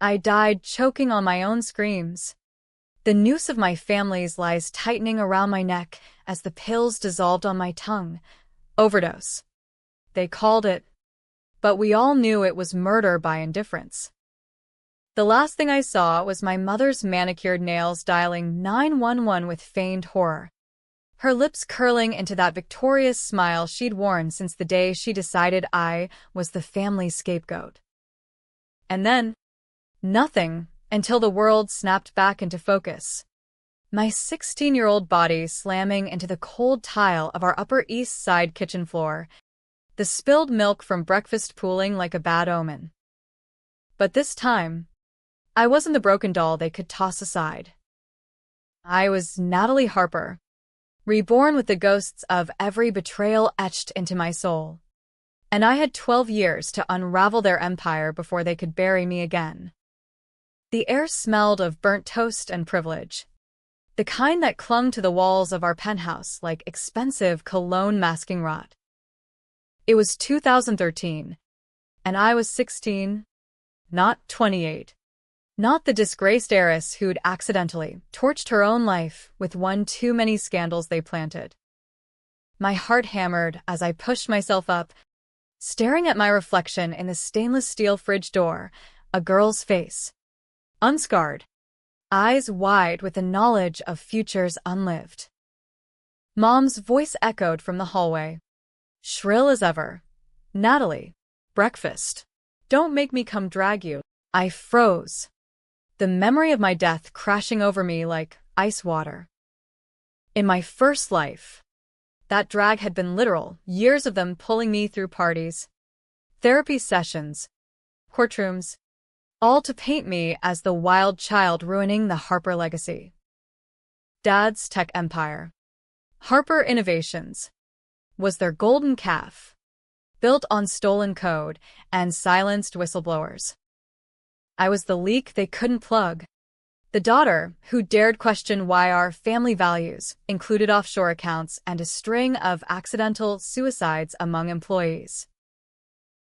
I died choking on my own screams. The noose of my family's lies tightening around my neck as the pills dissolved on my tongue. Overdose. They called it, but we all knew it was murder by indifference. The last thing I saw was my mother's manicured nails dialing 911 with feigned horror, her lips curling into that victorious smile she'd worn since the day she decided I was the family scapegoat. And then, nothing until the world snapped back into focus. My 16-year-old body slamming into the cold tile of our Upper East Side kitchen floor, the spilled milk from breakfast pooling like a bad omen. But this time, I wasn't the broken doll they could toss aside. I was Natalie Harper, reborn with the ghosts of every betrayal etched into my soul. And I had 12 years to unravel their empire before they could bury me again. The air smelled of burnt toast and privilege, the kind that clung to the walls of our penthouse like expensive cologne masking rot. It was 2013, and I was 16, not 28. Not the disgraced heiress who'd accidentally torched her own life with one too many scandals they planted. My heart hammered as I pushed myself up, staring at my reflection in the stainless steel fridge door, a girl's face, unscarred, eyes wide with the knowledge of futures unlived. Mom's voice echoed from the hallway, shrill as ever. "Natalie, breakfast. Don't make me come drag you." I froze, the memory of my death crashing over me like ice water. In my first life, that drag had been literal, years of them pulling me through parties, therapy sessions, courtrooms, all to paint me as the wild child ruining the Harper legacy. Dad's tech empire, Harper Innovations, was their golden calf, built on stolen code and silenced whistleblowers. I was the leak they couldn't plug, the daughter who dared question why our family values included offshore accounts and a string of accidental suicides among employees.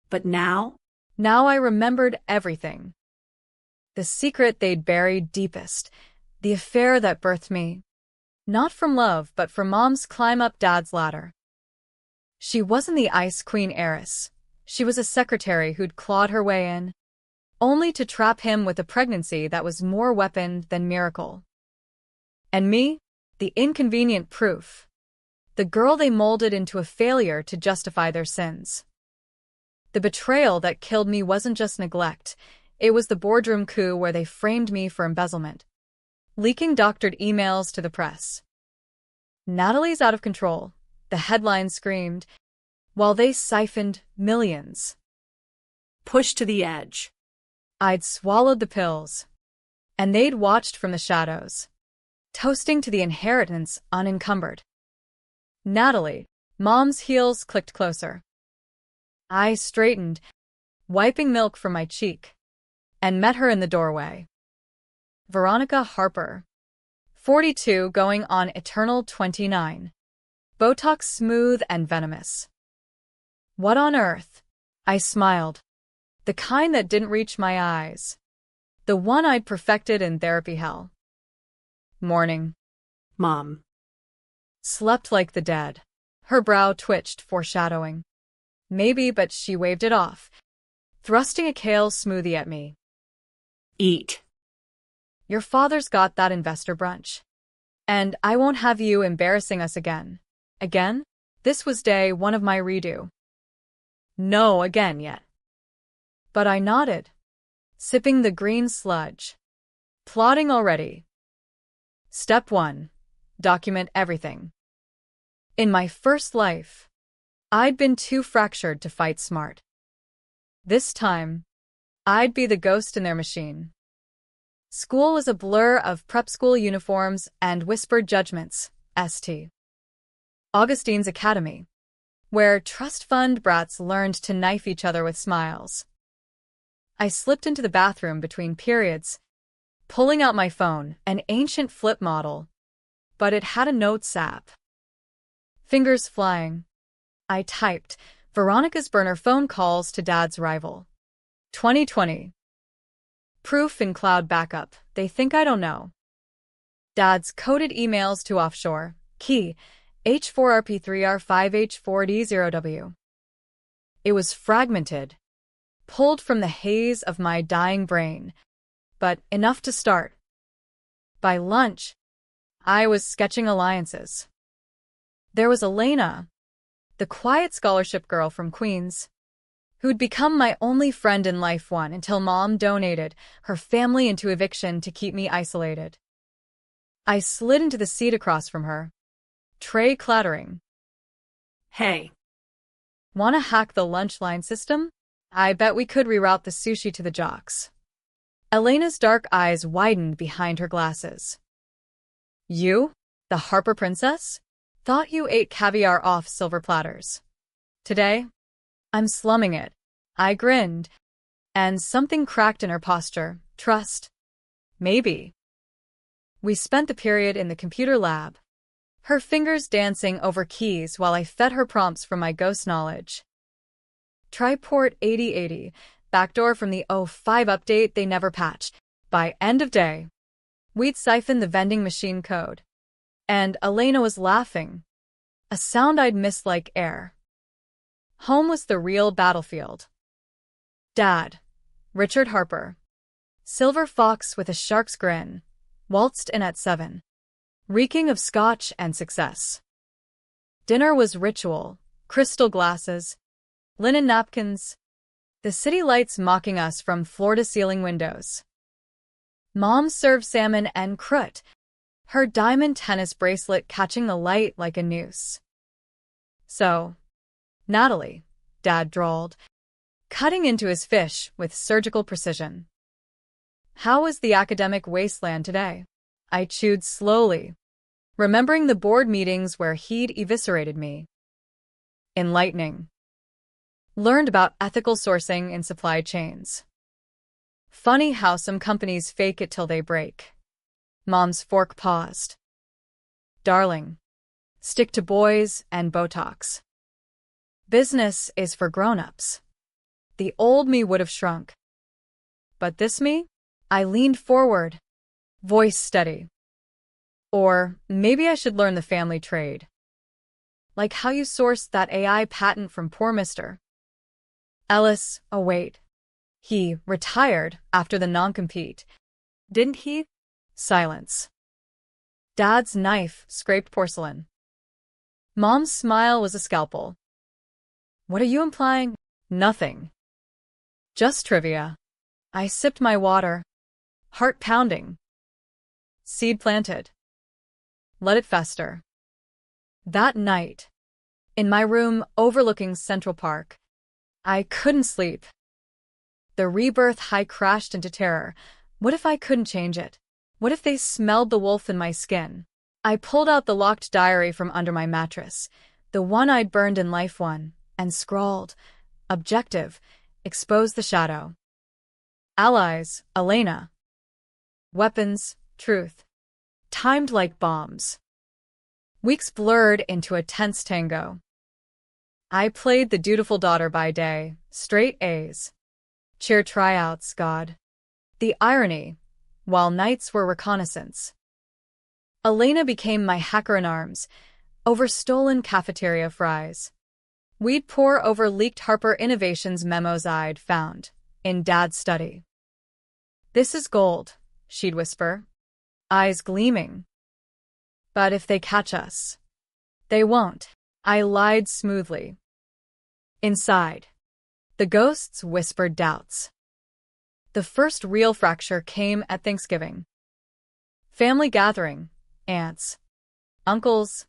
But now I remembered everything. The secret they'd buried deepest, the affair that birthed me, not from love but from Mom's climb up Dad's ladder. She wasn't the Ice Queen heiress. She was a secretary who'd clawed her way in, only to trap him with a pregnancy that was more weapon than miracle. And me, the inconvenient proof, the girl they molded into a failure to justify their sins. The betrayal that killed me wasn't just neglect, it was the boardroom coup where they framed me for embezzlement, leaking doctored emails to the press. "Natalie's out of control," the headline screamed, while they siphoned millions. pushed to the edge. I'd swallowed the pills, and they'd watched from the shadows, toasting to the inheritance unencumbered. "Natalie," Mom's heels clicked closer. I straightened, wiping milk from my cheek, and met her in the doorway. Veronica Harper, 42 going on eternal 29. Botox smooth and venomous. What on earth? I smiled. The kind that didn't reach my eyes. The one I'd perfected in therapy hell. Morning. Mom Slept like the dead. Her brow twitched, foreshadowing. Maybe, but she waved it off, thrusting a kale smoothie at me. Eat. Your father's got that investor brunch. And I won't have you embarrassing us again. Again? This was day one of my redo. No again yet. But I nodded, sipping the green sludge. Plotting already. Step 1. Document everything. In my first life, I'd been too fractured to fight smart. This time, I'd be the ghost in their machine. School was a blur of prep school uniforms and whispered judgments, St. Augustine's Academy, where trust fund brats learned to knife each other with smiles. I slipped into the bathroom between periods, pulling out my phone, an ancient flip model, but it had a notes app. Fingers flying, I typed Veronica's burner phone calls to Dad's rival. 2020. Proof in cloud backup. They think I don't know. Dad's coded emails to offshore. Key H4RP3R5H4D0W. It was fragmented, pulled from the haze of my dying brain, but enough to start. By lunch, I was sketching alliances. There was Elena, the quiet scholarship girl from Queens, who'd become my only friend in life one until Mom donated her family into eviction to keep me isolated. I slid into the seat across from her, tray clattering. Hey. Wanna hack the lunch line system? I bet we could reroute the sushi to the jocks. Elena's dark eyes widened behind her glasses. You, the Harper princess? Thought you ate caviar off silver platters. Today, I'm slumming it. I grinned, and something cracked in her posture. Trust. Maybe. We spent the period in the computer lab, her fingers dancing over keys while I fed her prompts from my ghost knowledge. Try port 8080, backdoor from the '05 update they never patched. By end of day, we'd siphon the vending machine code. And Elena was laughing, a sound I'd missed like air. Home was the real battlefield. Dad, Richard Harper, silver fox with a shark's grin, waltzed in at 7, reeking of scotch and success. Dinner was ritual, crystal glasses, linen napkins, the city lights mocking us from floor-to-ceiling windows. Mom served salmon en croûte, her diamond tennis bracelet catching the light like a noose. So, Natalie, Dad drawled, cutting into his fish with surgical precision. How was the academic wasteland today? I chewed slowly, remembering the board meetings where he'd eviscerated me. Enlightening. Learned about ethical sourcing in supply chains. Funny how some companies fake it till they break. Mom's fork paused. Darling, stick to boys and Botox. Business is for grown-ups. The old me would have shrunk. But this me? I leaned forward, voice steady. Or maybe I should learn the family trade. Like how you sourced that AI patent from poor Mr. Ellis. Oh wait. He retired after the non-compete. Didn't he? Silence. Dad's knife scraped porcelain. Mom's smile was a scalpel. What are you implying? Nothing. Just trivia. I sipped my water, heart pounding. Seed planted. Let it fester. That night, in my room overlooking Central Park, I couldn't sleep. The rebirth high crashed into terror. What if I couldn't change it? What if they smelled the wolf in my skin? I pulled out the locked diary from under my mattress, the one I'd burned in Life One, and scrawled, Objective, expose the shadow. Allies, Elena. Weapons, truth. Timed like bombs. Weeks blurred into a tense tango. I played the dutiful daughter by day, straight A's. Cheer tryouts, God. The irony, while nights were reconnaissance. Elena became my hacker in arms, over stolen cafeteria fries. We'd pore over leaked Harper Innovations memos I'd found in Dad's study. This is gold, she'd whisper, eyes gleaming. But if they catch us, they won't. I lied smoothly. Inside, the ghosts whispered doubts. The first real fracture came at Thanksgiving. Family gathering, aunts, uncles,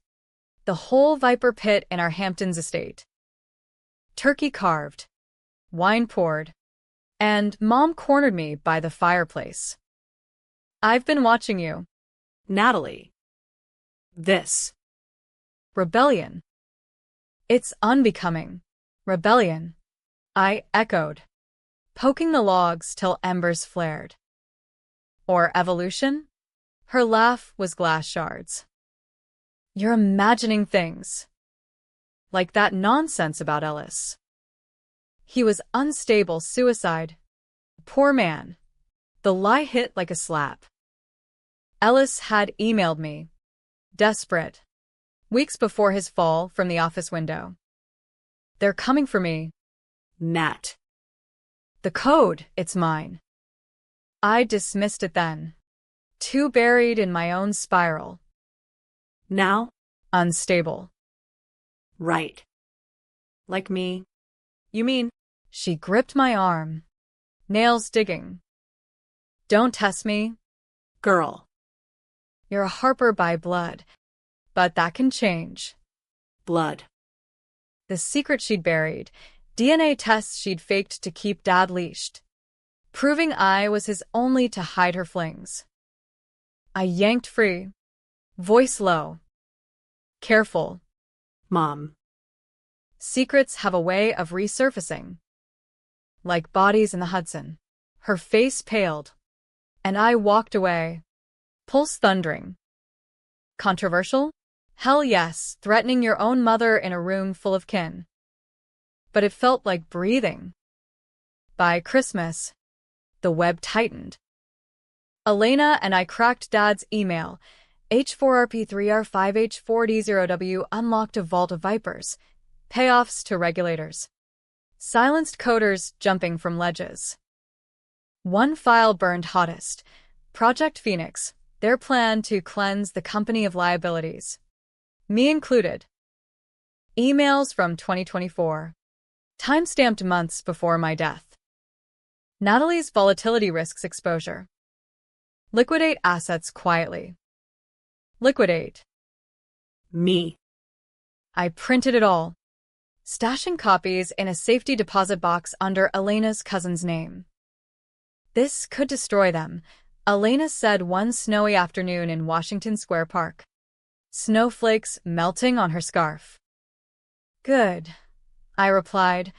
the whole viper pit in our Hamptons estate. Turkey carved, wine poured, and Mom cornered me by the fireplace. I've been watching you. Natalie. This. Rebellion. It's unbecoming. Rebellion. I echoed, poking the logs till embers flared. Or evolution? Her laugh was glass shards. You're imagining things. Like that nonsense about Ellis. He was unstable suicide. Poor man. The lie hit like a slap. Ellis had emailed me, desperate, weeks before his fall from the office window. They're coming for me. Nat. The code, it's mine. I dismissed it then, too buried in my own spiral. Now? Unstable. Right. Like me. You mean? She gripped my arm, nails digging. Don't test me. Girl. You're a Harper by blood, but that can change. Blood. The secret she'd buried, DNA tests she'd faked to keep Dad leashed, proving I was his only to hide her flings. I yanked free, voice low. Careful. Mom. Secrets have a way of resurfacing. Like bodies in the Hudson. Her face paled, and I walked away, pulse thundering. Controversial? Hell yes, threatening your own mother in a room full of kin. But it felt like breathing. By Christmas, the web tightened. Elena and I cracked Dad's email. H4RP3R5H4D0W unlocked a vault of vipers. Payoffs to regulators. Silenced coders jumping from ledges. One file burned hottest. Project Phoenix, their plan to cleanse the company of liabilities. Me included. Emails from 2024. Time-stamped months before my death. Natalie's volatility risks exposure. Liquidate assets quietly. Liquidate. Me. I printed it all, stashing copies in a safety deposit box under Elena's cousin's name. This could destroy them, Elena said one snowy afternoon in Washington Square Park. Snowflakes melting on her scarf. Good, I replied,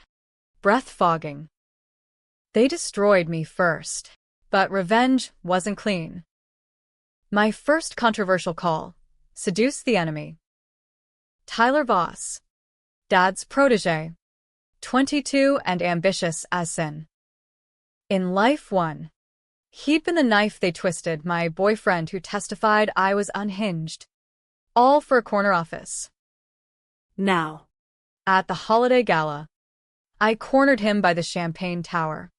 breath fogging. They destroyed me first, but revenge wasn't clean. My first controversial call, seduce the enemy. Tyler Voss, Dad's protege, 22 and ambitious as sin. In life one, he'd been the knife they twisted, my boyfriend who testified I was unhinged. All for a corner office. Now. At the holiday gala, I cornered him by the champagne tower.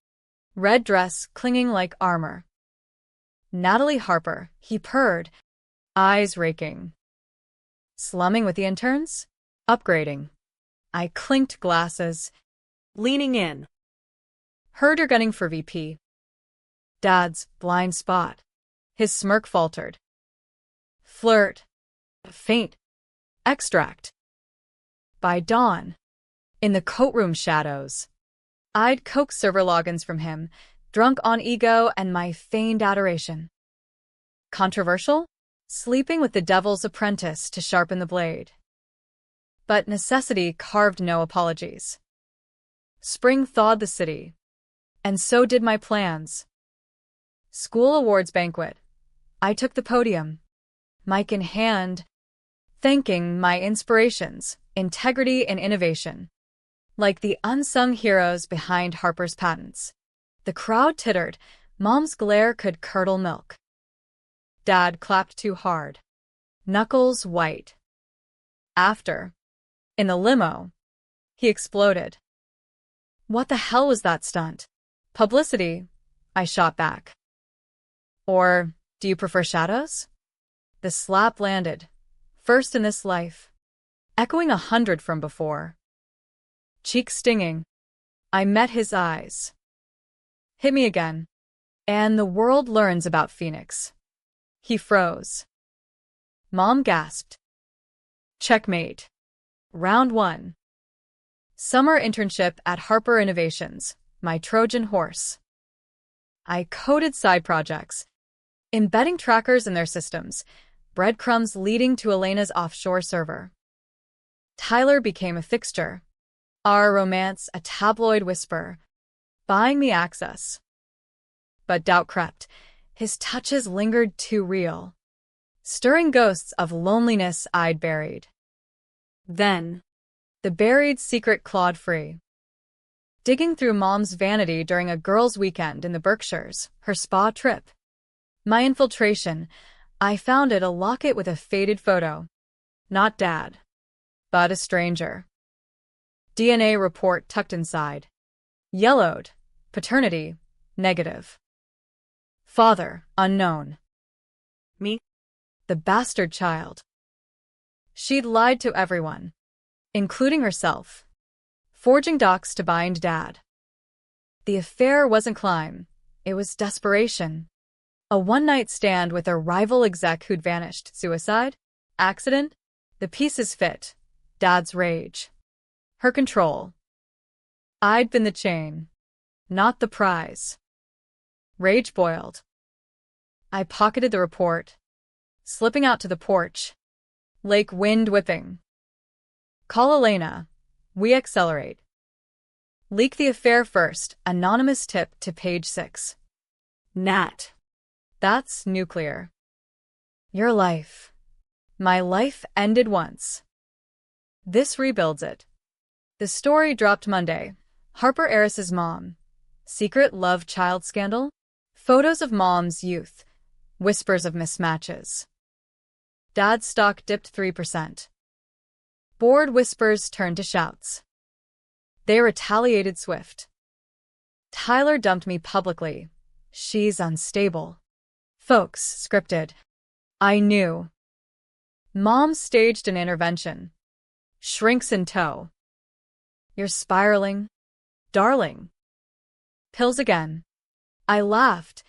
Red dress clinging like armor. Natalie Harper, he purred, eyes raking. Slumming with the interns? Upgrading. I clinked glasses, Leaning in. heard her gunning for VP. Dad's blind spot. His smirk faltered. Flirt. Faint. Extract. By dawn, in the coatroom shadows, I'd coax server logins from him, drunk on ego and my feigned adoration. Controversial? Sleeping with the devil's apprentice to sharpen the blade. But necessity carved no apologies. Spring thawed the city, and so did my plans. School awards banquet. I took the podium, mic in hand, thanking my inspirations, integrity and innovation. Like the unsung heroes behind Harper's patents. The crowd tittered. Mom's glare could curdle milk. Dad clapped too hard. Knuckles white. After, in the limo, he exploded. What the hell was that stunt? Publicity, I shot back. Or, do you prefer shadows? The slap landed, first in this life, echoing 100 from before. Cheek stinging, I met his eyes. Hit me again, and the world learns about Phoenix. He froze. Mom gasped. Checkmate. Round 1. Summer internship at Harper Innovations, my Trojan horse. I coded side projects, embedding trackers in their systems, breadcrumbs leading to Elena's offshore server. Tyler became a fixture. Our romance a tabloid whisper, buying me access. But doubt crept. His touches lingered too real, stirring ghosts of loneliness I'd buried. Then, the buried secret clawed free. Digging through mom's vanity during a girls' weekend in the Berkshires, her spa trip. My infiltration. I found a locket with a faded photo. Not dad, but a stranger. DNA report tucked inside. Yellowed. Paternity, negative. Father, unknown. Me? The bastard child. She'd lied to everyone, including herself, forging docs to bind dad. The affair wasn't climb, it was desperation. A one-night stand with a rival exec who'd vanished. Suicide? Accident? The pieces fit. Dad's rage. Her control. I'd been the chain, not the prize. Rage boiled. I pocketed the report, slipping out to the porch. Lake wind whipping. Call Elena. We accelerate. Leak the affair first. Anonymous tip to page 6. Nat. That's nuclear. Your life. My life ended once. This rebuilds it. The story dropped Monday. Harper Eris's mom. Secret love child scandal? Photos of mom's youth. Whispers of mismatches. Dad's stock dipped 3%. Bored whispers turned to shouts. They retaliated swift. Tyler dumped me publicly. She's unstable. Folks scripted. I knew. Mom staged an intervention. Shrinks in tow. You're spiraling. Darling. Pills again. I laughed.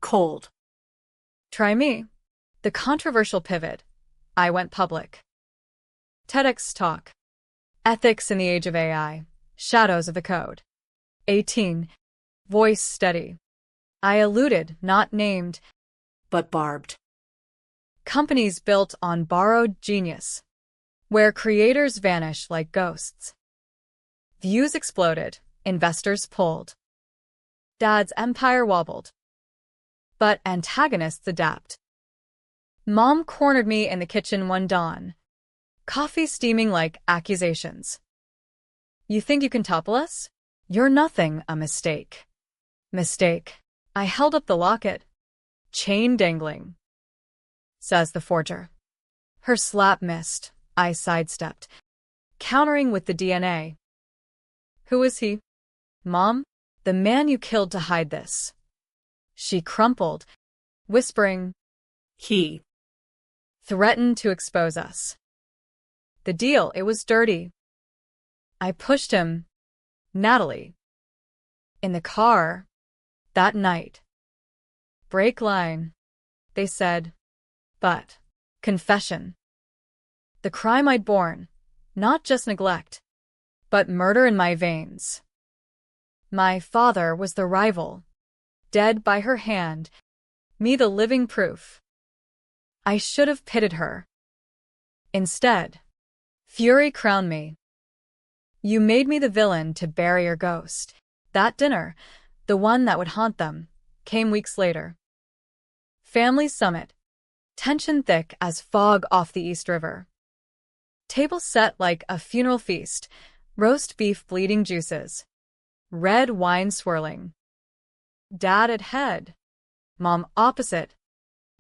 Cold. Try me. The controversial pivot. I went public. TEDx talk. Ethics in the age of AI. Shadows of the code. 18. Voice steady. I alluded, not named. But barbed. Companies built on borrowed genius. Where creators vanish like ghosts. Views exploded. Investors pulled. Dad's empire wobbled. But antagonists adapt. Mom cornered me in the kitchen one dawn. Coffee steaming like accusations. You think you can topple us? You're nothing, a mistake. Mistake. I held up the locket. Chain dangling. Says the forger. Her slap missed. I sidestepped, countering with the DNA. Who is he? Mom? The man you killed to hide this. She crumpled, whispering. He. Threatened to expose us. The deal, it was dirty. I pushed him. Natalie. In the car. That night. Break line. They said. But. Confession. The crime I'd borne. Not just neglect. But murder in my veins. My father was the rival. Dead by her hand. Me the living proof. I should have pitted her. Instead. Fury crowned me. You made me the villain to bury your ghost. That dinner, the one that would haunt them, came weeks later. Family summit. Tension thick as fog off the East River. Table set like a funeral feast. Roast beef bleeding juices. Red wine swirling. Dad at head. Mom opposite.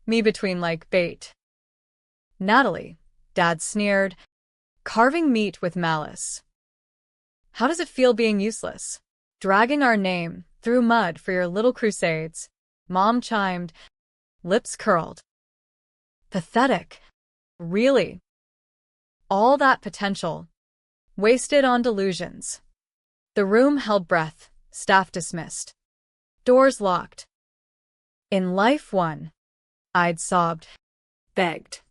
Me between like bait. Natalie. Dad sneered. Carving meat with malice. How does it feel being useless? Dragging our name through mud for your little crusades. Mom chimed. Lips curled. Pathetic. Really. All that potential. Wasted on delusions. The room held breath. Staff dismissed. Doors locked. In life one. I'd sobbed. Begged.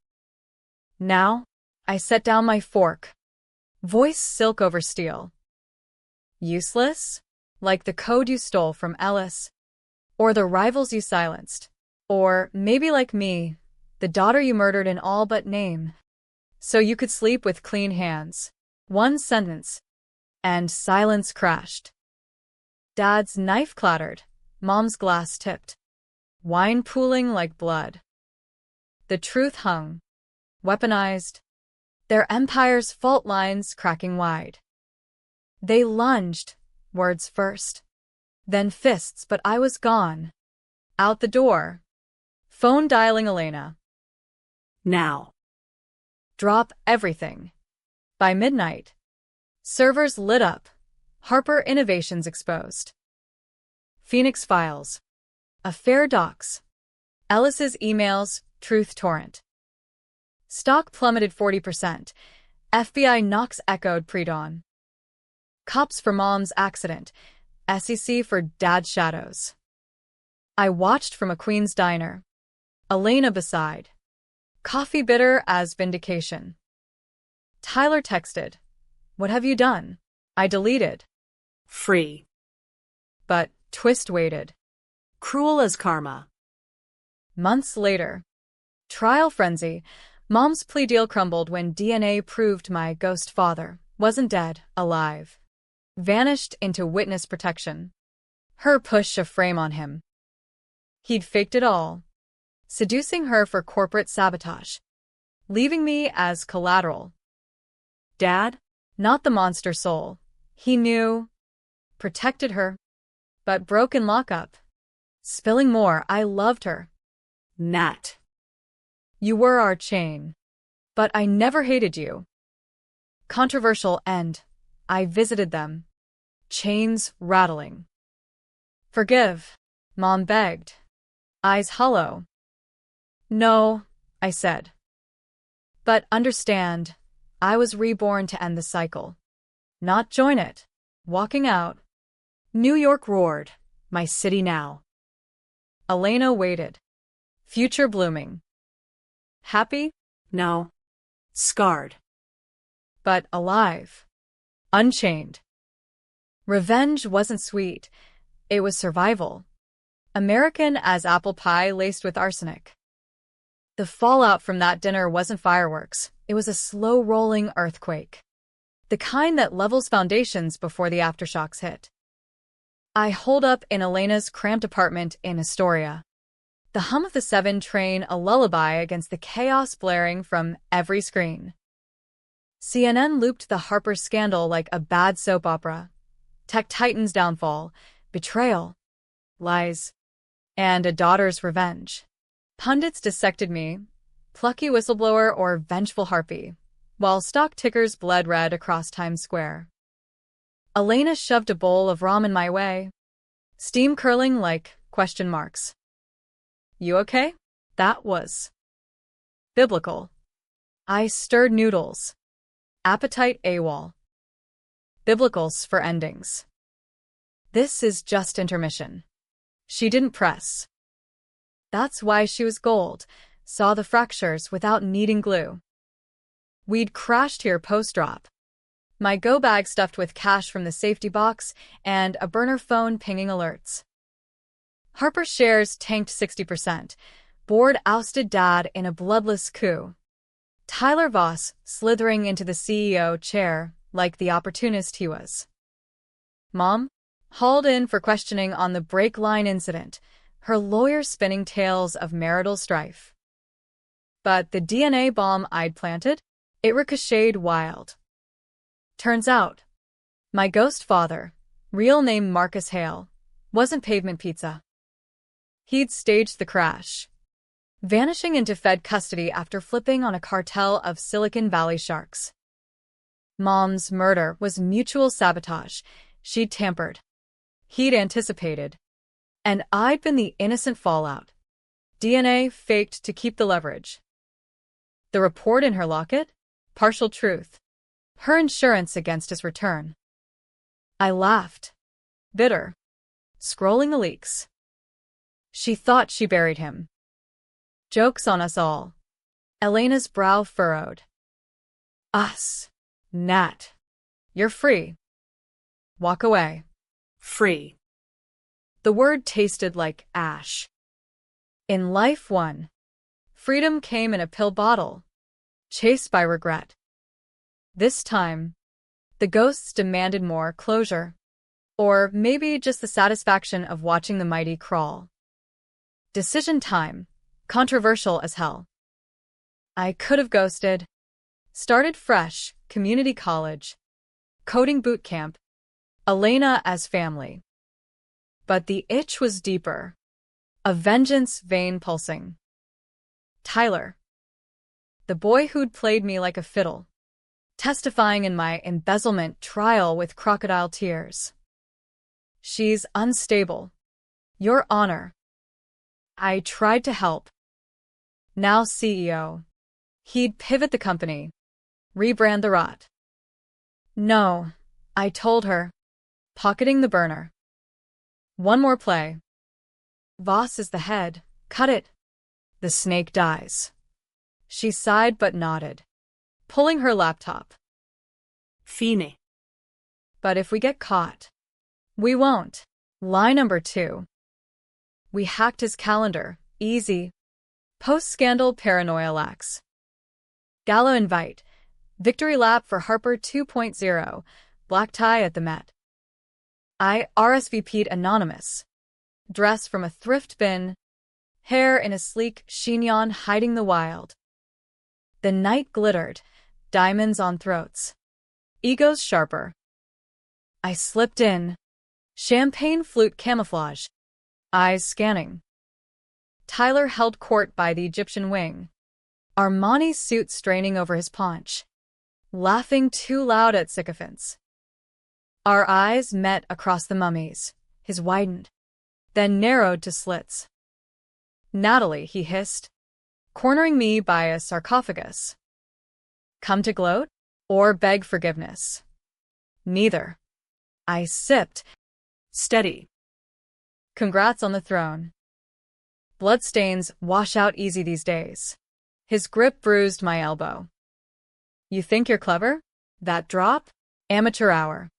Now, I set down my fork. Voice silk over steel. Useless? Like the code you stole from Ellis. Or the rivals you silenced. Or maybe like me, the daughter you murdered in all but name. So you could sleep with clean hands. One sentence. And silence crashed. Dad's knife clattered. Mom's glass tipped. Wine pooling like blood. The truth hung. Weaponized. Their empire's fault lines cracking wide. They lunged. Words first. Then fists, but I was gone. Out the door. Phone dialing Elena. Now. Drop everything. By midnight. Servers lit up. Harper Innovations exposed. Phoenix Files. Affair docs. Ellis's emails, truth torrent. Stock plummeted 40%. FBI knocks echoed pre-dawn. Cops for mom's accident. SEC for dad's shadows. I watched from a Queen's diner. Elena beside. Coffee bitter as vindication. Tyler texted. What have you done? I deleted. Free. But twist waited. Cruel as karma. Months later. Trial frenzy. Mom's plea deal crumbled when DNA proved my ghost father wasn't dead, alive. Vanished into witness protection. Her push a frame on him. He'd faked it all. Seducing her for corporate sabotage. Leaving me as collateral. Dad? Not the monster soul. He knew. Protected her. But broken lockup. Spilling more, I loved her. Nat. You were our chain. But I never hated you. Controversial end. I visited them. Chains rattling. Forgive. Mom begged. Eyes hollow. No, I said. But understand, I was reborn to end the cycle. Not join it. Walking out. New York roared. My city now. Elena waited. Future blooming. Happy? No. Scarred. But alive. Unchained. Revenge wasn't sweet. It was survival. American as apple pie laced with arsenic. The fallout from that dinner wasn't fireworks. It was a slow-rolling earthquake. The kind that levels foundations before the aftershocks hit. I holed up in Elena's cramped apartment in Astoria. The hum of the 7 train a lullaby against the chaos blaring from every screen. CNN looped the Harper scandal like a bad soap opera. Tech Titan's downfall, betrayal, lies, and a daughter's revenge. Pundits dissected me, plucky whistleblower or vengeful harpy, while stock tickers bled red across Times Square. Elena shoved a bowl of ramen my way, steam curling like question marks. You okay? That was biblical. I stirred noodles. Appetite AWOL. Biblicals for endings. This is just intermission. She didn't press. That's why she was gold, saw the fractures without needing glue. We'd crashed here post-drop. My go bag stuffed with cash from the safety box and a burner phone pinging alerts. Harper shares tanked 60%. Board ousted dad in a bloodless coup. Tyler Voss slithering into the CEO chair like the opportunist he was. Mom? Hauled in for questioning on the brake line incident, her lawyer spinning tales of marital strife. But the DNA bomb I'd planted? It ricocheted wild. Turns out, my ghost father, real name Marcus Hale, wasn't pavement pizza. He'd staged the crash, vanishing into Fed custody after flipping on a cartel of Silicon Valley sharks. Mom's murder was mutual sabotage. She'd tampered. He'd anticipated. And I'd been the innocent fallout. DNA faked to keep the leverage. The report in her locket? Partial truth. Her insurance against his return. I laughed. Bitter. Scrolling the leaks. She thought she buried him. Joke's on us all. Elena's brow furrowed. Us. Nat. You're free. Walk away. Free. The word tasted like ash. In life one, freedom came in a pill bottle, chased by regret. This time, the ghosts demanded more closure, or maybe just the satisfaction of watching the mighty crawl. Decision time, controversial as hell. I could have ghosted, started fresh, community college, coding boot camp, Elena as family. But the itch was deeper. A vengeance vein pulsing. Tyler. The boy who'd played me like a fiddle, testifying in my embezzlement trial with crocodile tears. She's unstable. Your Honor. I tried to help. Now CEO. He'd pivot the company. Rebrand the rot. No, I told her. Pocketing the burner. One more play. Voss is the head. Cut it. The snake dies. She sighed but nodded, pulling her laptop. Fine. But if we get caught, we won't. Lie number 2. We hacked his calendar. Easy. Post-scandal paranoia lacks. Gala invite. Victory lap for Harper 2.0. Black tie at the Met. I RSVP'd anonymous. Dress from a thrift bin. Hair in a sleek chignon hiding the wild. The night glittered. Diamonds on throats. Egos sharper. I slipped in. Champagne flute camouflage. Eyes scanning. Tyler held court by the Egyptian wing. Armani suit straining over his paunch. Laughing too loud at sycophants. Our eyes met across the mummies. His widened, then narrowed to slits. Natalie, he hissed, cornering me by a sarcophagus. Come to gloat? Or beg forgiveness? Neither. I sipped. Steady. Congrats on the throne. Bloodstains wash out easy these days. His grip bruised my elbow. You think you're clever? That drop? Amateur hour.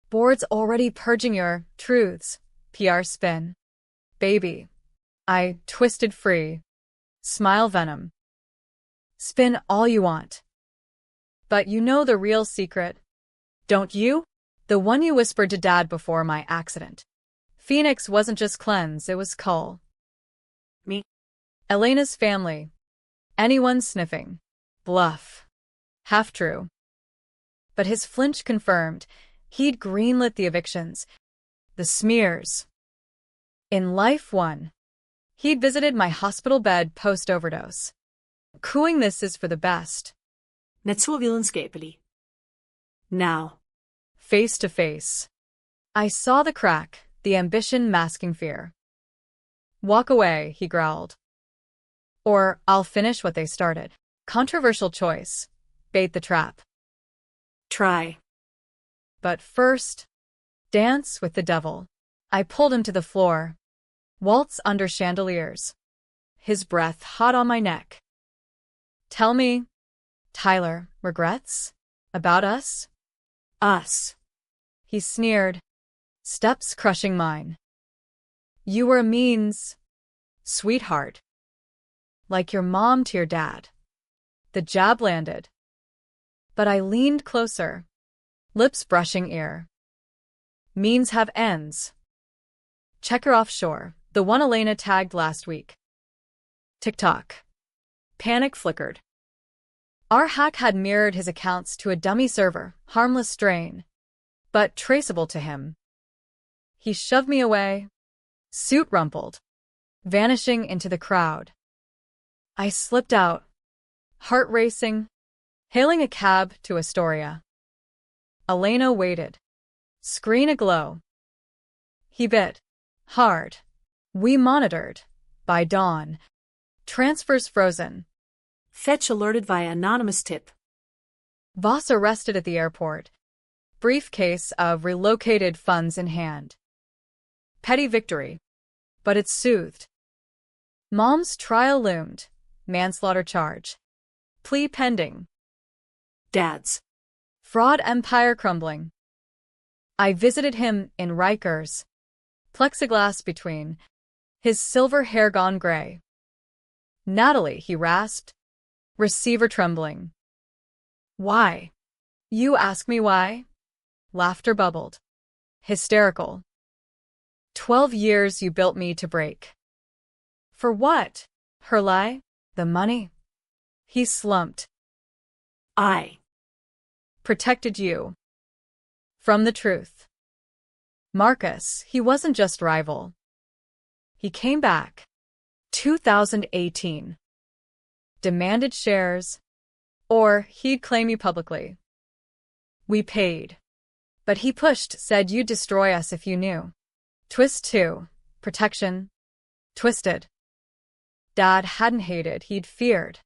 Board's already purging your truths. PR spin. Baby. I twisted free. Smile venom. Spin all you want. But you know the real secret, don't you? The one you whispered to Dad before my accident. Phoenix wasn't just cleanse, it was cull. Me. Elena's family. Anyone sniffing. Bluff. Half true. But his flinch confirmed. He'd greenlit the evictions. The smears. In life one. He'd visited my hospital bed post-overdose. Cooing this is for the best. Net så vitenskapelig. Now. Face to face. I saw the crack, the ambition masking fear. Walk away, he growled. Or I'll finish what they started. Controversial choice. Bait the trap. Try. But first, dance with the devil. I pulled him to the floor. Waltz under chandeliers. His breath hot on my neck. Tell me, Tyler, regrets? About us? Us. He sneered, steps crushing mine. You were a means, sweetheart. Like your mom to your dad. The jab landed. But I leaned closer, lips brushing ear. Means have ends. Check her offshore, the one Elena tagged last week. Tick-tock. Panic flickered. Our hack had mirrored his accounts to a dummy server, harmless strain, but traceable to him. He shoved me away, suit rumpled, vanishing into the crowd. I slipped out, heart racing, hailing a cab to Astoria. Elena waited, screen aglow. He bit, hard. We monitored. By dawn, transfers frozen. Fetch alerted via anonymous tip. Voss arrested at the airport. Briefcase of relocated funds in hand. Petty victory. But it's soothed. Mom's trial loomed. Manslaughter charge. Plea pending. Dad's. Fraud empire crumbling. I visited him in Rikers. Plexiglass between. His silver hair gone gray. Natalie, he rasped. Receiver trembling. Why? You ask me why? Laughter bubbled. Hysterical. 12 years you built me to break. For what? Her lie? The money? He slumped. I. Protected you. From the truth. Marcus, he wasn't just rival. He came back. 2018. Demanded shares, or he'd claim you publicly. We paid. But he pushed, said you'd destroy us if you knew. Twist 2. Protection. Twisted. Dad hadn't hated, he'd feared.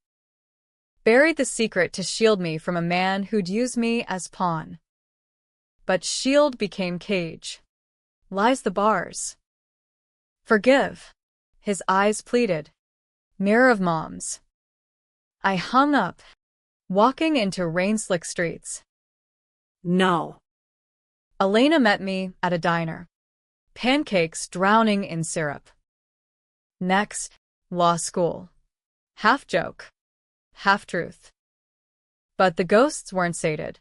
Buried the secret to shield me from a man who'd use me as pawn. But shield became cage. Lies the bars. Forgive. His eyes pleaded. Mirror of moms. I hung up, walking into rain-slick streets. No. Elena met me at a diner. Pancakes drowning in syrup. Next, law school. Half joke, half truth. But the ghosts weren't sated.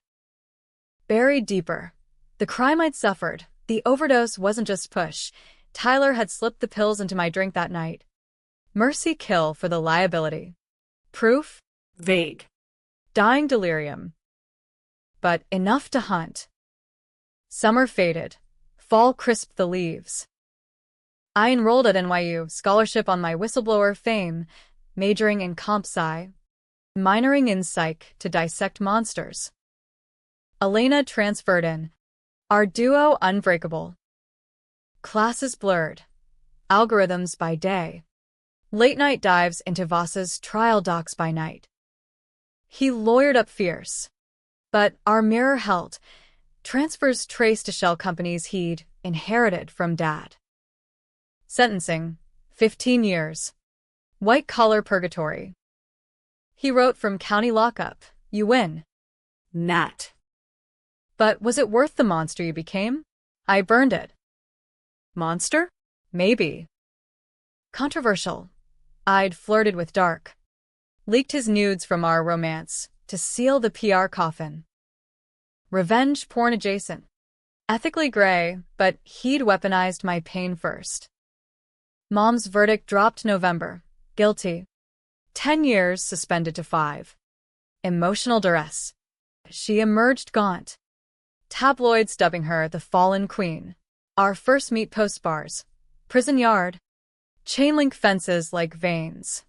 Buried deeper. The crime I'd suffered, the overdose wasn't just push. Tyler had slipped the pills into my drink that night. Mercy kill for the liability. Proof? Vague. Dying delirium. But enough to hunt. Summer faded. Fall crisped the leaves. I enrolled at NYU, scholarship on my whistleblower fame, majoring in comp sci, minoring in psych to dissect monsters. Elena transferred in. Our duo unbreakable. Classes blurred. Algorithms by day. Late-night dives into Voss's trial docs by night. He lawyered up fierce. But our mirror held. Transfers traced to shell companies he'd inherited from Dad. Sentencing, 15 years. White-collar purgatory. He wrote from county lockup, you win. Nat. But was it worth the monster you became? I burned it. Monster? Maybe. Controversial. I'd flirted with Dark. Leaked his nudes from our romance to seal the PR coffin. Revenge porn adjacent. Ethically gray, but he'd weaponized my pain first. Mom's verdict dropped November. Guilty. 10 years suspended to 5. Emotional duress. She emerged gaunt. Tabloids dubbing her the fallen queen. Our first meet postbars. Prison yard. Chain-link fences like veins.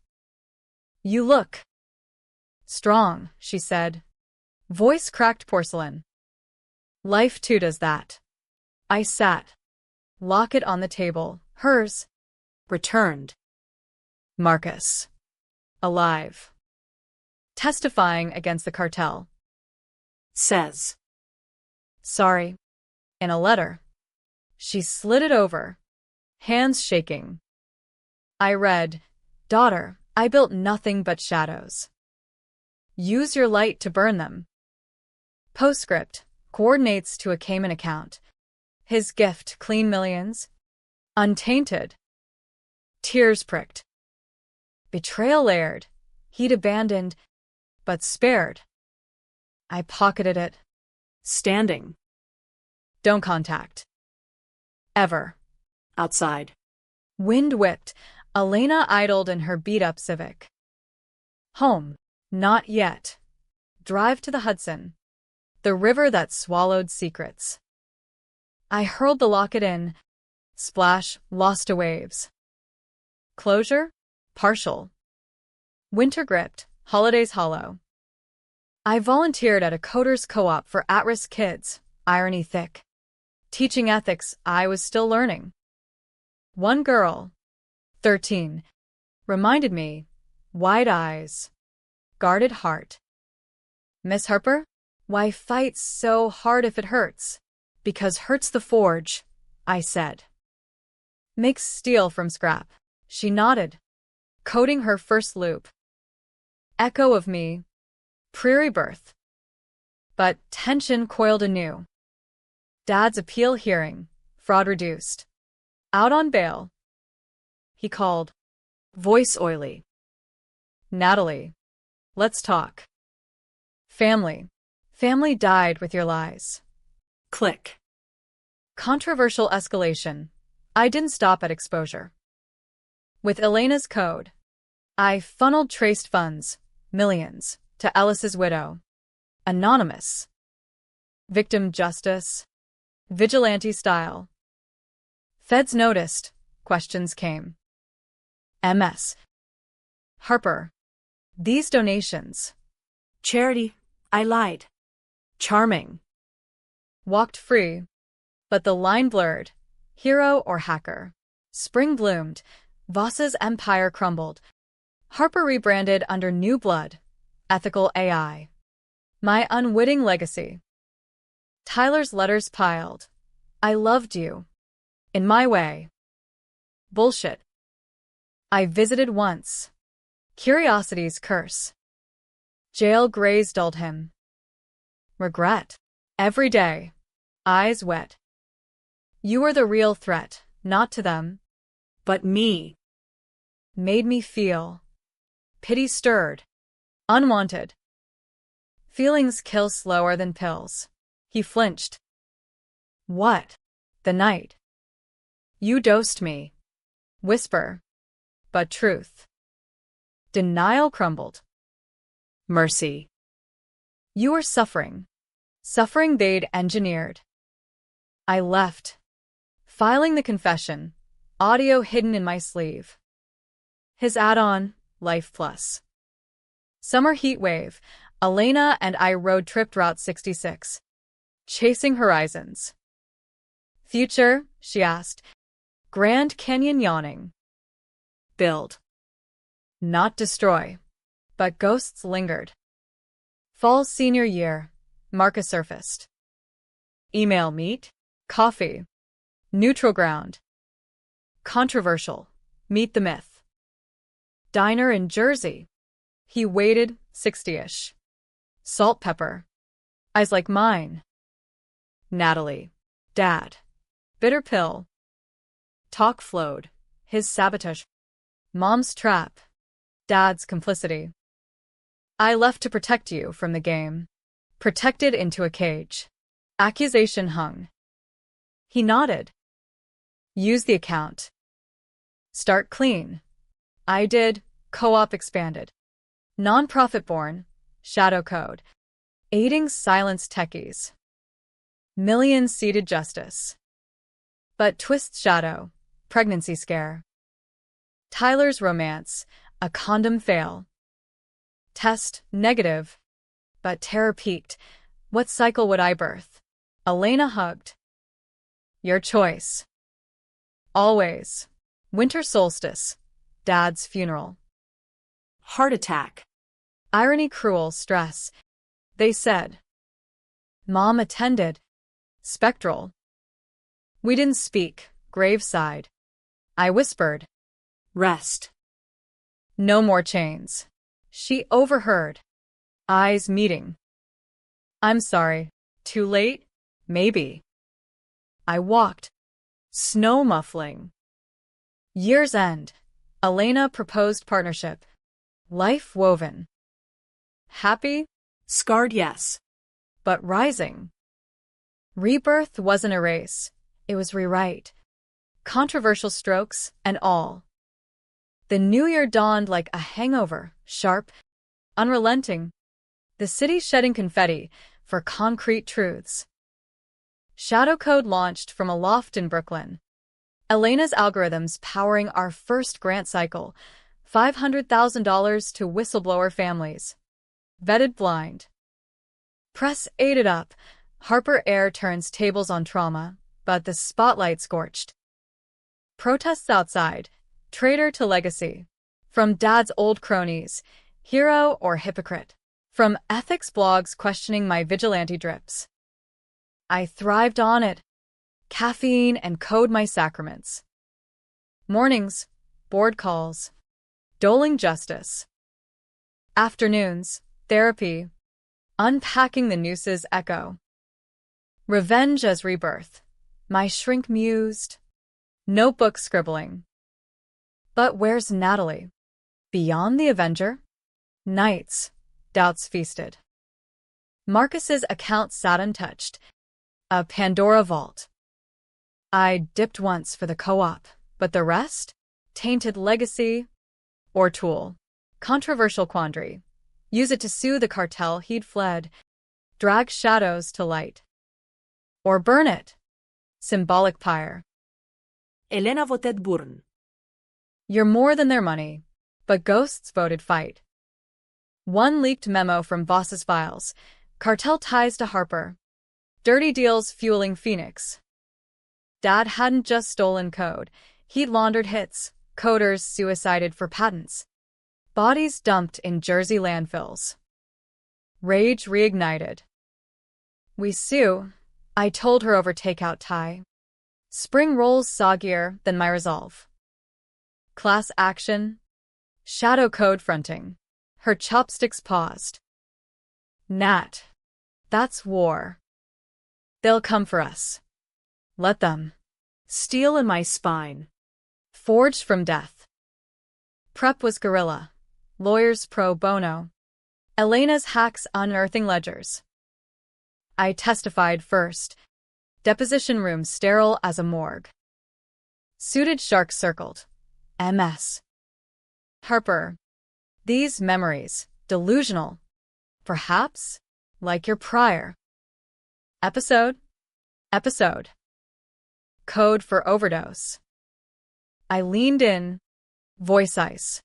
You look strong, she said. Voice cracked porcelain. Life too does that. I sat. Locket on the table, hers. Returned. Marcus. Alive. Testifying against the cartel. Says. Sorry. In a letter. She slid it over. Hands shaking. I read, Daughter, I built nothing but shadows. Use your light to burn them. Postscript. Coordinates to a Cayman account. His gift, clean millions. Untainted. Tears pricked. Betrayal layered. He'd abandoned, but spared. I pocketed it. Standing. Don't contact. Ever. Outside. Wind whipped. Elena idled in her beat-up Civic. Home. Not yet. Drive to the Hudson. The river that swallowed secrets. I hurled the locket in. Splash, lost to waves. Closure? Partial. Winter gripped, holidays hollow. I volunteered at a coders co-op for at-risk kids, irony thick. Teaching ethics, I was still learning. One girl, 13, reminded me, wide eyes, guarded heart. Miss Harper? Why fight so hard if it hurts? Because hurt's the forge, I said. Makes steel from scrap. She nodded, coding her first loop. Echo of me. Prairie birth. But tension coiled anew. Dad's appeal hearing. Fraud reduced. Out on bail. He called. Voice oily. Natalie. Let's talk. Family. Family died with your lies. Click. Controversial escalation. I didn't stop at exposure. With Elena's code, I funneled traced funds, millions, to Ellis's widow. Anonymous. Victim justice. Vigilante style. Feds noticed. Questions came. MS. Harper. These donations. Charity. I lied. Charming. Walked free. But the line blurred. Hero or hacker. Spring bloomed. Voss's empire crumbled. Harper rebranded under new blood. Ethical AI. My unwitting legacy. Tyler's letters piled. I loved you. In my way. Bullshit. I visited once. Curiosity's curse. Jail grays dulled him. Regret. Every day. Eyes wet. You were the real threat, not to them. But me. Made me feel. Pity stirred. Unwanted. Feelings kill slower than pills. He flinched. What? The night. You dosed me. Whisper. But truth. Denial crumbled. Mercy. You were suffering. Suffering they'd engineered. I left. Filing the confession. Audio hidden in my sleeve. His add-on, Life Plus. Summer heat wave. Elena and I road tripped Route 66. Chasing horizons. Future, she asked. Grand Canyon yawning. Build. Not destroy. But ghosts lingered. Fall senior year. Marcus surfaced. Email meet. Coffee. Neutral ground. Controversial. Meet the myth. Diner in Jersey. He waited, 60-ish. Salt pepper. Eyes like mine. Natalie. Dad. Bitter pill. Talk flowed. His sabotage. Mom's trap. Dad's complicity. I left to protect you from the game. Protected into a cage. Accusation hung. He nodded. Use the account. Start clean. I did. Co-op expanded. Non-profit born. Shadow code. Aiding silence techies. Millions seeded justice. But twist shadow. Pregnancy scare. Tyler's romance. A condom fail. Test negative. But terror peaked. What cycle would I birth? Elena hugged. Your choice. Always. Winter solstice. Dad's funeral. Heart attack. Irony cruel stress. They said. Mom attended. Spectral. We didn't speak. Graveside. I whispered. Rest. No more chains. She overheard. Eyes meeting. I'm sorry. Too late? Maybe. I walked. Snow muffling. Year's end. Elena proposed partnership. Life woven. Happy? Scarred, yes. But rising. Rebirth wasn't a race. It was rewrite. Controversial strokes and all. The new year dawned like a hangover, sharp, unrelenting. The city shedding confetti for concrete truths. Shadow Code launched from a loft in Brooklyn. Elena's algorithms powering our first grant cycle. $500,000 to whistleblower families. Vetted blind. Press ate it up. Harper Air turns tables on trauma, but the spotlight scorched. Protests outside. Traitor to legacy. From Dad's old cronies. Hero or hypocrite. From ethics blogs questioning my vigilante drips. I thrived on it. Caffeine and code my sacraments. Mornings. Board calls. Doling justice. Afternoons. Therapy. Unpacking the Noose's echo. Revenge as rebirth. My shrink mused. Notebook scribbling. But where's Natalie? Beyond the Avenger? Nights. Doubts feasted. Marcus's account sat untouched. A Pandora vault. I dipped once for the co-op, but the rest? Tainted legacy or tool. Controversial quandary. Use it to sue the cartel he'd fled. Drag shadows to light. Or burn it. Symbolic pyre. Elena voted Burn. You're more than their money. But ghosts voted fight. One leaked memo from Voss's files. Cartel ties to Harper. Dirty deals fueling Phoenix. Dad hadn't just stolen code. He'd laundered hits. Coders suicided for patents. Bodies dumped in Jersey landfills. Rage reignited. We sue. I told her over takeout tie. Spring rolls soggier than my resolve. Class action. Shadow code fronting. Her chopsticks paused. Nat. That's war. They'll come for us. Let them. Steel in my spine. Forged from death. Prep was guerrilla. Lawyers pro bono. Elena's hacks unearthing ledgers. I testified first. Deposition room sterile as a morgue. Suited sharks circled. MS. Harper. These memories, delusional. Perhaps, like your prior. Episode. Code for overdose. I leaned in. Voice ice.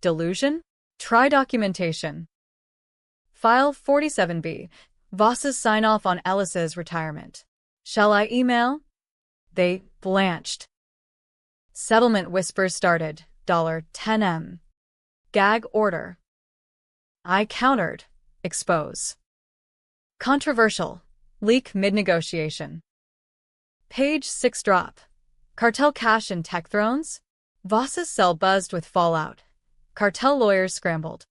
Delusion? Try documentation. File 47B. Voss's sign-off on Ellis's retirement. Shall I email? They blanched. Settlement whispers started. $10M. Gag order. I countered. Expose. Controversial. Leak mid-negotiation. Page 6 drop. Cartel cash and tech thrones? Voss's cell buzzed with fallout. Cartel lawyers scrambled.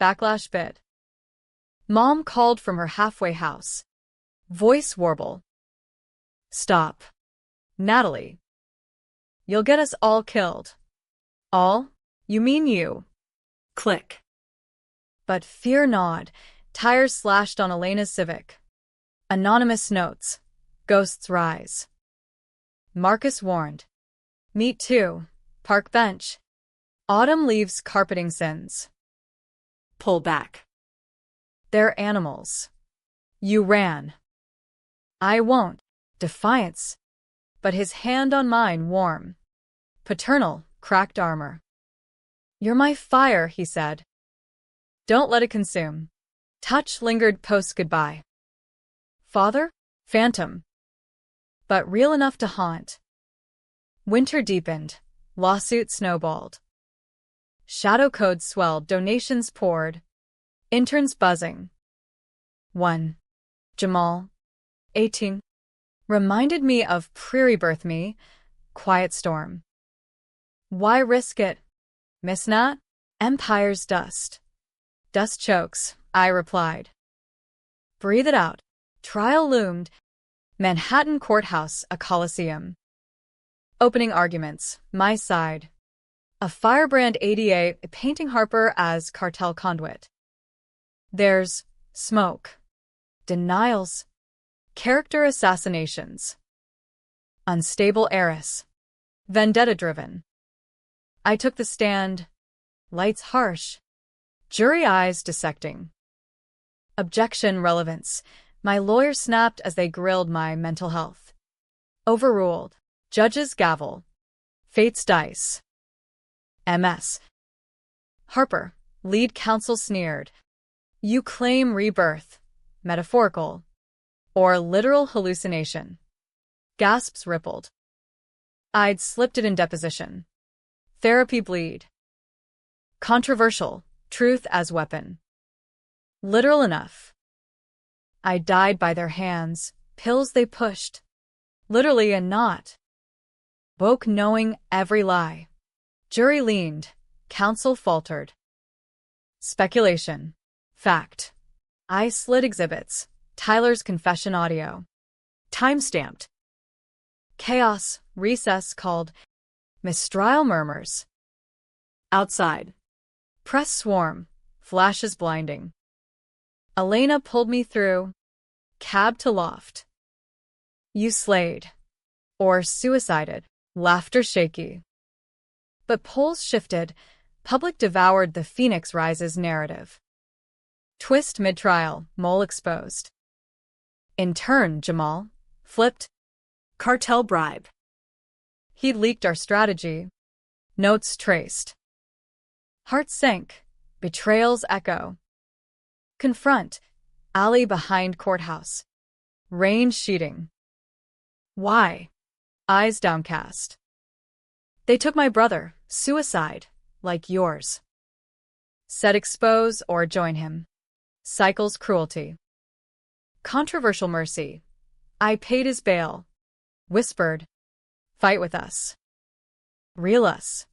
Backlash bid. Mom called from her halfway house. Voice warble. Stop. Natalie. You'll get us all killed. All? You mean you. Click. But fear not. Tires slashed on Elena's Civic. Anonymous notes. Ghosts rise. Marcus warned. Meet two. Park bench. Autumn leaves carpeting sins. Pull back. They're animals. You ran. I won't. Defiance. But his hand on mine warm. Paternal, cracked armor. You're my fire, he said. Don't let it consume. Touch lingered post-goodbye. Father? Phantom. But real enough to haunt. Winter deepened. Lawsuit snowballed. Shadow code swelled. Donations poured. Interns buzzing. 1. Jamal. 18. Reminded me of Prairie Birth Me. Quiet storm. Why risk it? Miss Nat? Empire's dust. Dust chokes, I replied. Breathe it out. Trial loomed. Manhattan Courthouse, a coliseum. Opening arguments, my side. A firebrand ADA painting Harper as cartel conduit. There's smoke. Denials. Character assassinations. Unstable heiress. Vendetta-driven. I took the stand. Lights harsh. Jury eyes dissecting. Objection relevance. My lawyer snapped as they grilled my mental health. Overruled. Judge's gavel. Fate's dice. MS. Harper. Lead counsel sneered. You claim rebirth. Metaphorical. Or literal hallucination. Gasps rippled. I'd slipped it in deposition. Therapy bleed. Controversial. Truth as weapon. Literal enough. I died by their hands, pills they pushed. Literally and not. Woke knowing every lie. Jury leaned. Counsel faltered. Speculation. Fact. I slid exhibits. Tyler's confession audio. Timestamped. Chaos. Recess called. Mistrial murmurs. Outside. Press swarm. Flashes blinding. Elena pulled me through. Cab to loft. You slayed. Or suicided. Laughter shaky. But polls shifted. Public devoured the Phoenix Rises narrative. Twist mid-trial. Mole exposed. In turn, Jamal. Flipped. Cartel bribe. He'd leaked our strategy. Notes traced. Heart sank. Betrayal's echo. Confront. Alley behind courthouse. Range sheeting. Why? Eyes downcast. They took my brother. Suicide. Like yours. Said expose or join him. Cycles cruelty. Controversial mercy. I paid his bail. Whispered. Fight with us. Reel us.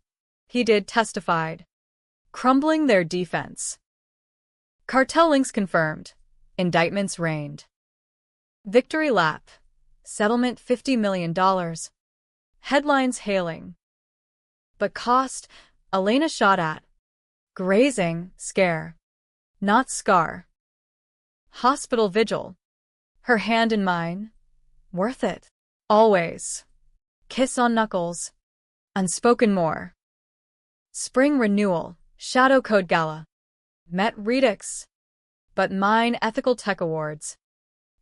He did testified. Crumbling their defense. Cartel links confirmed. Indictments reigned. Victory lap. Settlement $50 million. Headlines hailing. But cost, Elena shot at. Grazing, scare. Not scar. Hospital vigil. Her hand in mine. Worth it. Always. Kiss on knuckles. Unspoken more. Spring renewal. Shadow Code Gala. Met Redux. But mine ethical tech awards.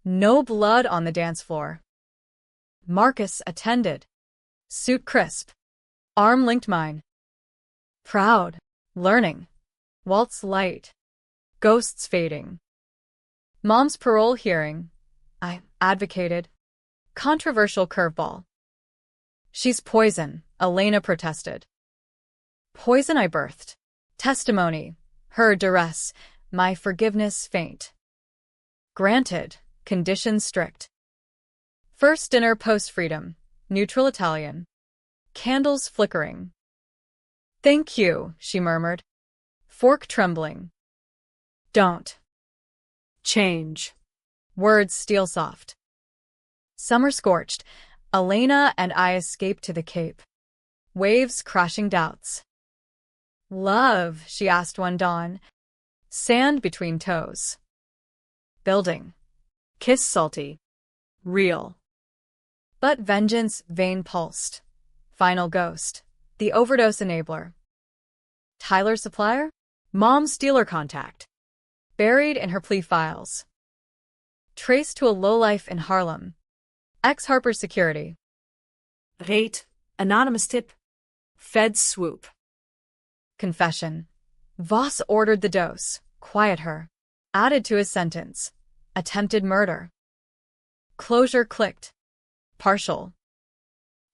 No blood on the dance floor. Marcus attended. Suit crisp. Arm linked mine. Proud. Learning. Waltz light. Ghosts fading. Mom's parole hearing. I advocated. Controversial curveball. She's poison, Elena protested. Poison I birthed. Testimony. Her duress. My forgiveness faint. Granted. Conditions strict. First dinner post-freedom. Neutral Italian. Candles flickering. Thank you, she murmured. Fork trembling. Don't. Change. Words steel soft. Summer scorched. Elena and I escaped to the Cape. Waves crashing doubts. Love, she asked one dawn. Sand between toes. Building. Kiss salty. Real. But vengeance vein pulsed. Final ghost. The overdose enabler. Tyler supplier? Mom's dealer contact. Buried in her plea files. Traced to a lowlife in Harlem. Ex-Harper security. Rate. Anonymous tip. Feds swoop. Confession. Voss ordered the dose. Quiet her. Added to his sentence. Attempted murder. Closure clicked. Partial.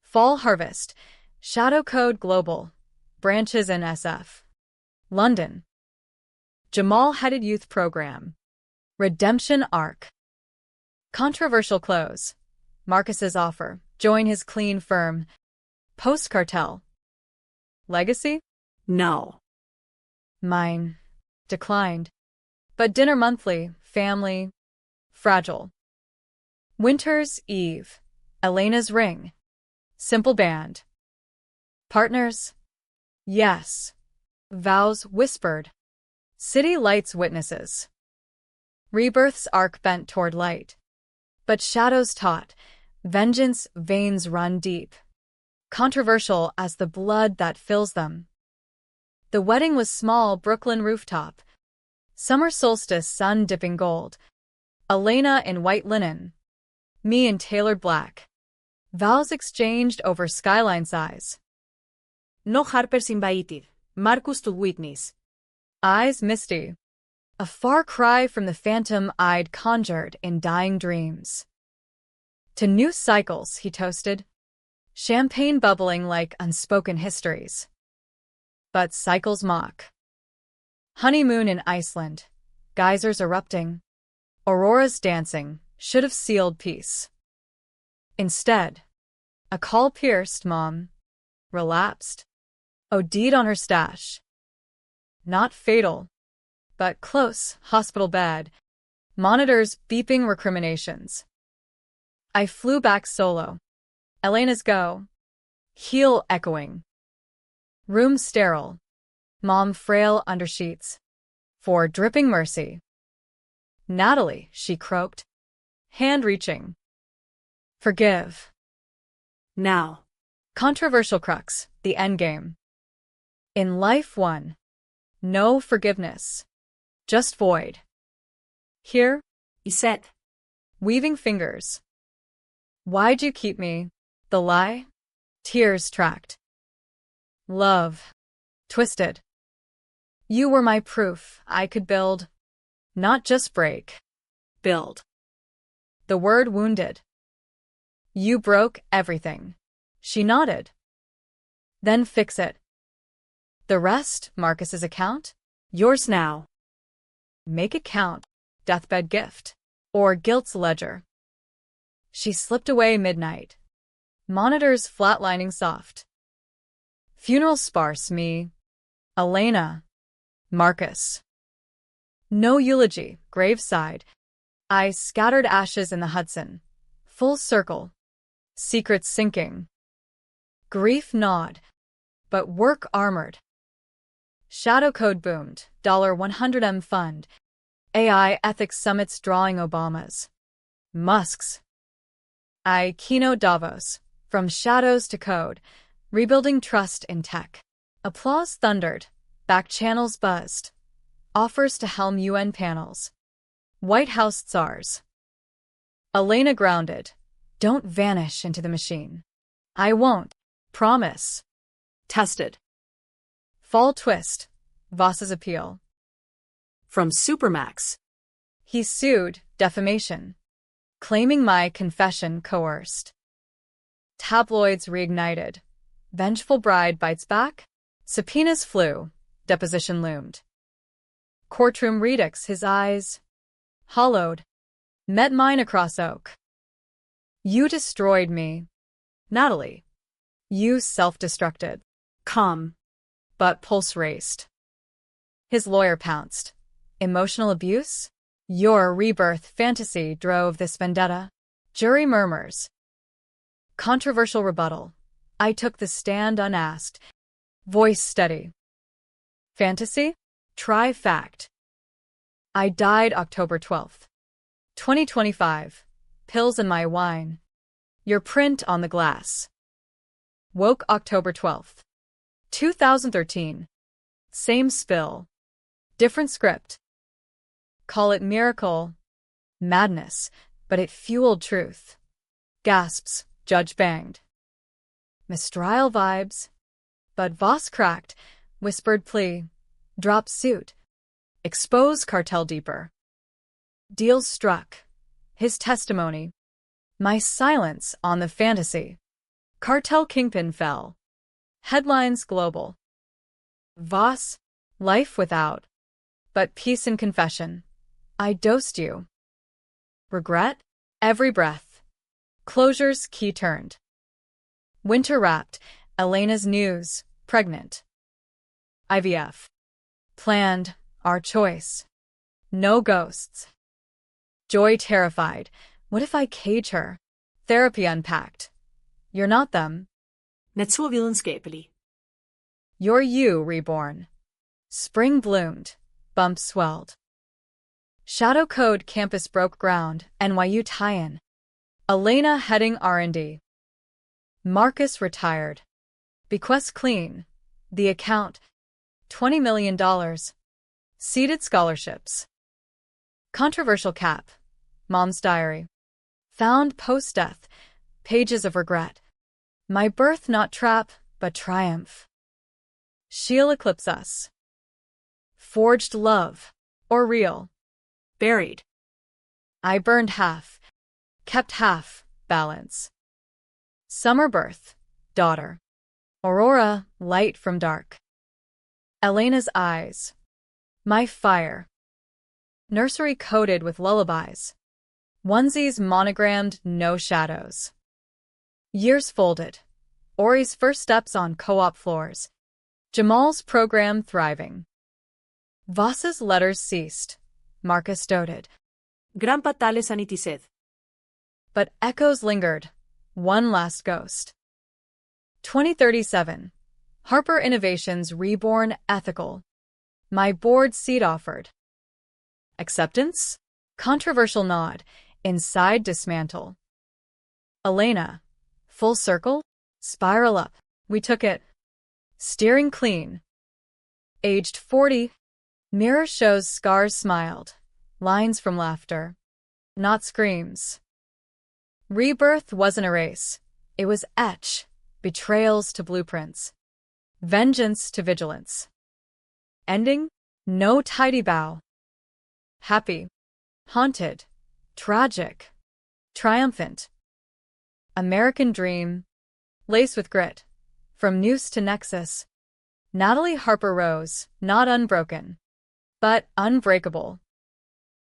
Fall harvest. Shadow Code Global. Branches in SF. London. Jamal-headed youth program. Redemption arc. Controversial close. Marcus's offer. Join his clean firm. Post-cartel. Legacy? No. Mine. Declined. But dinner monthly. Family. Fragile. Winter's Eve. Elena's ring. Simple band. Partners? Yes. Vows whispered. City lights witnesses. Rebirth's arc bent toward light. But shadows taught. Vengeance veins run deep. Controversial as the blood that fills them. The wedding was small Brooklyn rooftop. Summer solstice sun dipping gold. Elena in white linen. Me in tailored black. Vows exchanged over skyline size. No Harper's invited. Marcus to witness. Eyes misty. A far cry from the phantom I'd conjured in dying dreams. To new cycles, he toasted. Champagne bubbling like unspoken histories. But cycles mock. Honeymoon in Iceland. Geysers erupting. Auroras dancing. Should have sealed peace. Instead, a call pierced mom. Relapsed. OD'd on her stash. Not fatal, but close. Hospital bed. Monitors beeping recriminations. I flew back solo. Elena's go. Heel echoing. Room sterile. Mom frail under sheets. For dripping mercy. Natalie, she croaked. Hand reaching. Forgive. Now. Controversial crux, the endgame. In life one. No forgiveness. Just void. Here, Iset. weaving fingers. Why'd you keep me? The lie? Tears tracked. Love. Twisted. You were my proof I could build, not just break. Build. The word wounded. You broke everything. She nodded. Then fix it. The rest, Marcus's account? Yours now. Make it count. Deathbed gift. Or guilt's ledger. She slipped away midnight. Monitors flatlining soft. Funeral sparse me. Elena. Marcus. No eulogy, graveside. I scattered ashes in the Hudson. Full circle. Secrets sinking. Grief gnawed. But work armored. Shadow code boomed. $100M fund. AI ethics summits drawing Obamas. Musk's. I keynote Davos. From shadows to code. Rebuilding trust in tech. Applause thundered. Back channels buzzed. Offers to helm UN panels. White House czars. Elena grounded. Don't vanish into the machine. I won't. Promise. Tested. Fall twist. Voss's appeal. From Supermax. He sued, defamation. Claiming my confession coerced. Tabloids reignited. Vengeful bride bites back. Subpoenas flew. Deposition loomed. Courtroom redux, his eyes hollowed. Met mine across oak. You destroyed me. Natalie. You self-destructed. Calm. But pulse raced. His lawyer pounced. Emotional abuse? Your rebirth fantasy drove this vendetta. Jury murmurs. Controversial rebuttal. I took the stand unasked. Voice steady. Fantasy? Try fact. I died October 12th. 2025. Pills in my wine. Your print on the glass. Woke October 12th. 2013. Same spill. Different script. Call it miracle. Madness, but it fueled truth. Gasps, judge banged. Mistrial vibes. But Voss cracked, whispered plea. Drop suit. Expose cartel deeper. Deals struck. His testimony. My silence on the fantasy. Cartel kingpin fell. Headlines global. Voss, life without. But peace in confession. I dosed you. Regret? Every breath. Closure's key turned. Winter wrapped. Elena's news. Pregnant. IVF. Planned. Our choice. No ghosts. Joy terrified. What if I cage her? Therapy unpacked. You're not them. Net så vitenskapelig. You're you reborn. Spring bloomed. Bumps swelled. Shadow Code campus broke ground. NYU tie-in. Elena heading R&D. Marcus retired. Bequest clean. The account. $20 million. Seeded scholarships. Controversial cap. Mom's diary. Found post-death. Pages of regret. My birth not trap, but triumph. She'll eclipse us. Forged love. Or real. Buried. I burned half. Kept half. Balance. Summer birth. Daughter. Aurora, light from dark. Elena's eyes. My fire. Nursery coated with lullabies. Onesies monogrammed no shadows. Years folded. Ori's first steps on co-op floors. Jamal's program thriving. Voss's letters ceased. Marcus doted. Gran patale sanitised. But echoes lingered. One last ghost. 2037. Harper Innovations reborn ethical. My board seat offered. Acceptance? Controversial nod. Inside dismantle. Elena. Full circle? Spiral up. We took it. Steering clean. Aged 40. Mirror shows scars smiled. Lines from laughter. Not screams. Rebirth wasn't a race. It was etch. Betrayals to blueprints. Vengeance to vigilance. Ending? No tidy bow. Happy. Haunted. Tragic. Triumphant. American Dream. Laced with grit. From Noose to Nexus. Natalie Harper Rose, not unbroken, but unbreakable.